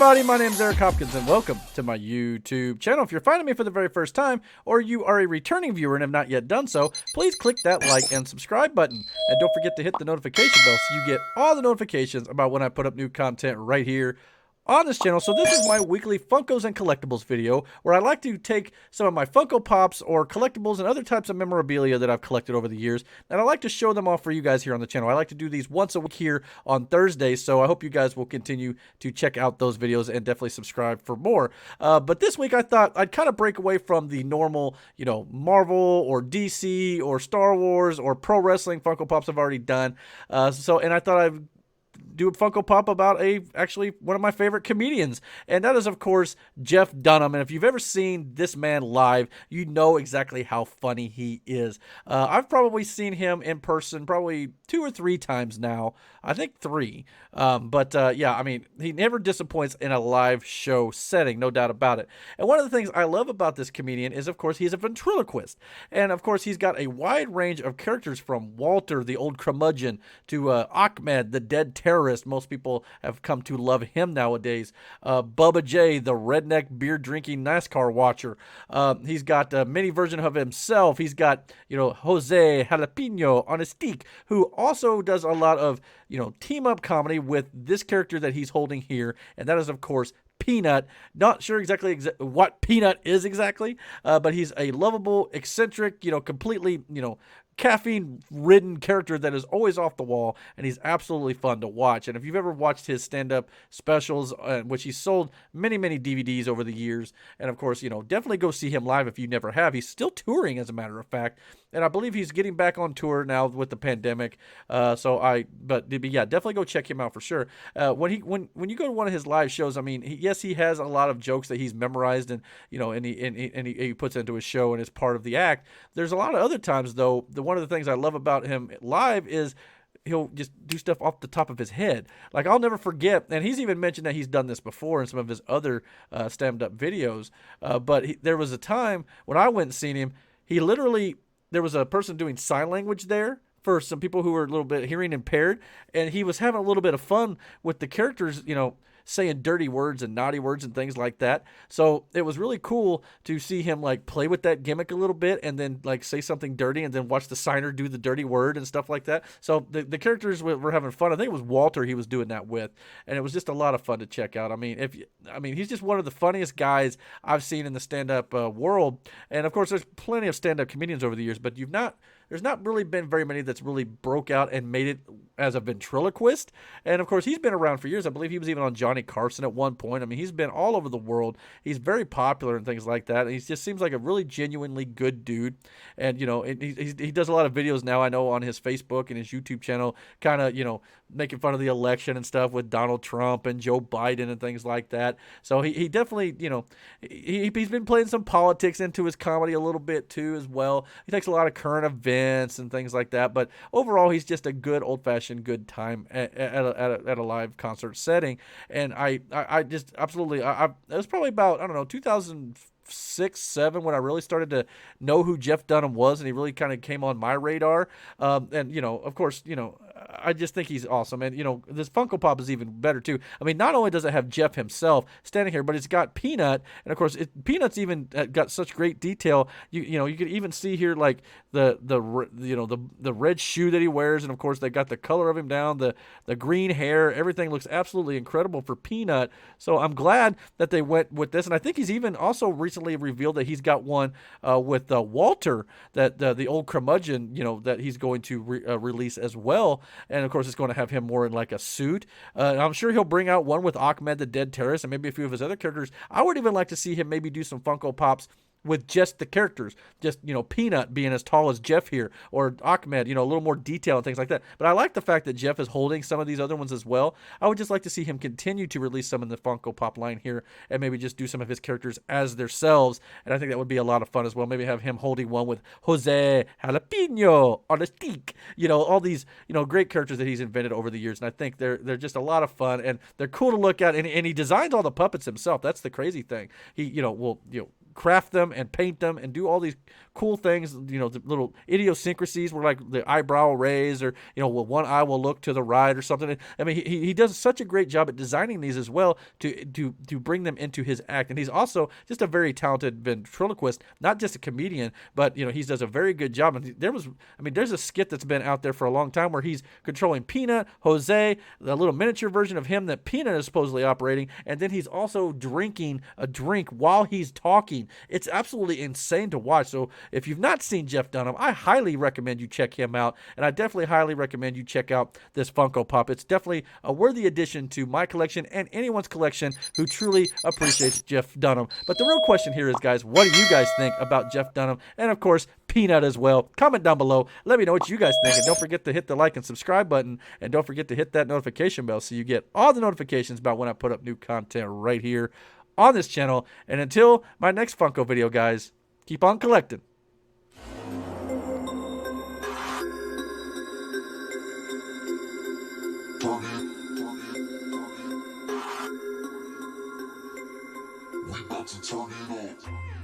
everybody, my name is Eric Hopkins and welcome to my YouTube channel. If you're finding me for the very first time or you are a returning viewer and have not yet done so, please click that like and subscribe button. And don't forget to hit the notification bell so you get all the notifications about when I put up new content right here on this channel. So this is my weekly Funkos and Collectibles video where I like to take some of my Funko Pops or collectibles and other types of memorabilia that I've collected over the years, and I like to show them off for you guys here on the channel. I like to do these once a week here on Thursdays, so I hope you guys will continue to check out those videos and definitely subscribe for more. But this week I thought I'd kind of break away from the normal, Marvel or DC or Star Wars or pro wrestling Funko Pops I've already done. And I thought I'd do a Funko Pop about actually one of my favorite comedians, and that is of course Jeff Dunham. And if you've ever seen this man live, you know exactly how funny he is. I've probably seen him in person probably 2 or 3 times now. I think 3. Yeah, I mean, he never disappoints in a live show setting, no doubt about it. And one of the things I love about this comedian is, of course, he's a ventriloquist. And of course, he's got a wide range of characters from Walter, the old curmudgeon, to Ahmed, the dead terrorist. Most people have come to love him nowadays. Bubba J, the redneck beer drinking NASCAR watcher. He's got a mini version of himself. He's got, Jose Jalapeno on a stick, who also does a lot of, team up comedy with this character that he's holding here. And that is, of course, Peanut. Not sure exactly what Peanut is exactly, but he's a lovable, eccentric, completely, caffeine-ridden character that is always off the wall, and he's absolutely fun to watch. And if you've ever watched his stand-up specials, which he's sold many, many DVDs over the years, and of course, definitely go see him live if you never have. He's still touring, as a matter of fact, and I believe he's getting back on tour now with the pandemic. But yeah, definitely go check him out for sure. When you go to one of his live shows, I mean, yes, he has a lot of jokes that he's memorized, and he puts into his show and is part of the act. There's a lot of other times though. One of the things I love about him live is he'll just do stuff off the top of his head. Like, I'll never forget, and he's even mentioned that he's done this before in some of his other stand-up videos, there was a time when I went and seen him, there was a person doing sign language there for some people who were a little bit hearing impaired, and he was having a little bit of fun with the characters, saying dirty words and naughty words and things like that. So it was really cool to see him play with that gimmick a little bit and then say something dirty and then watch the signer do the dirty word and stuff like that. So the characters were having fun. I think it was Walter he was doing that with, and it was just a lot of fun to check out. I mean, he's just one of the funniest guys I've seen in the stand-up world. And of course, there's plenty of stand-up comedians over the years, but there's not really been very many that's really broke out and made it as a ventriloquist. And of course, he's been around for years. I believe he was even on Johnny Carson at one point. I mean, he's been all over the world. He's very popular and things like that. And he just seems like a really genuinely good dude. And, he does a lot of videos now, I know, on his Facebook and his YouTube channel, kind of, making fun of the election and stuff with Donald Trump and Joe Biden and things like that. So he definitely, he's been playing some politics into his comedy a little bit too as well. He takes a lot of current events and things like that. But overall, he's just a good old-fashioned good time at a live concert setting. And I just absolutely, it was probably about, 2006, 7 when I really started to know who Jeff Dunham was, and he really kind of came on my radar. Of course, I just think he's awesome. And, this Funko Pop is even better too. I mean, not only does it have Jeff himself standing here, but it's got Peanut. And of course, Peanut's even got such great detail. You could even see here, the red shoe that he wears. And of course, they got the color of him down, the green hair, everything looks absolutely incredible for Peanut. So I'm glad that they went with this. And I think he's even also recently revealed that he's got one with Walter, that the old curmudgeon, that he's going to release as well. And of course, it's going to have him more in a suit. I'm sure he'll bring out one with Ahmed, the dead terrorist, and maybe a few of his other characters. I would even like to see him maybe do some Funko Pops with just the characters, just, Peanut being as tall as Jeff here, or Ahmed, a little more detail and things like that. But I like the fact that Jeff is holding some of these other ones as well. I would just like to see him continue to release some in the Funko Pop line here, and maybe just do some of his characters as themselves. And I think that would be a lot of fun as well. Maybe have him holding one with Jose Jalapeno on a stick. All these, great characters that he's invented over the years. And I think they're just a lot of fun, and they're cool to look at. And he designs all the puppets himself. That's the crazy thing. He, will craft them and paint them and do all these cool things, you know, the little idiosyncrasies where like the eyebrow raise, or, you know, well, one eye will look to the right or something. I mean, he does such a great job at designing these as well to bring them into his act. And he's also just a very talented ventriloquist, not just a comedian, but, you know, he does a very good job. And there's a skit that's been out there for a long time where he's controlling Peanut, Jose, the little miniature version of him that Peanut is supposedly operating, and then he's also drinking a drink while he's talking. It's absolutely insane to watch. So if you've not seen Jeff Dunham, I highly recommend you check him out, and I definitely highly recommend you check out this Funko Pop. It's definitely a worthy addition to my collection and anyone's collection who truly appreciates Jeff Dunham. But the real question here is, guys, what do you guys think about Jeff Dunham? And of course, Peanut as well. Comment down below. Let me know what you guys think. And don't forget to hit the like and subscribe button. And don't forget to hit that notification bell so you get all the notifications about when I put up new content right here on this channel. And until my next Funko video, guys, keep on collecting. We about to turn it on.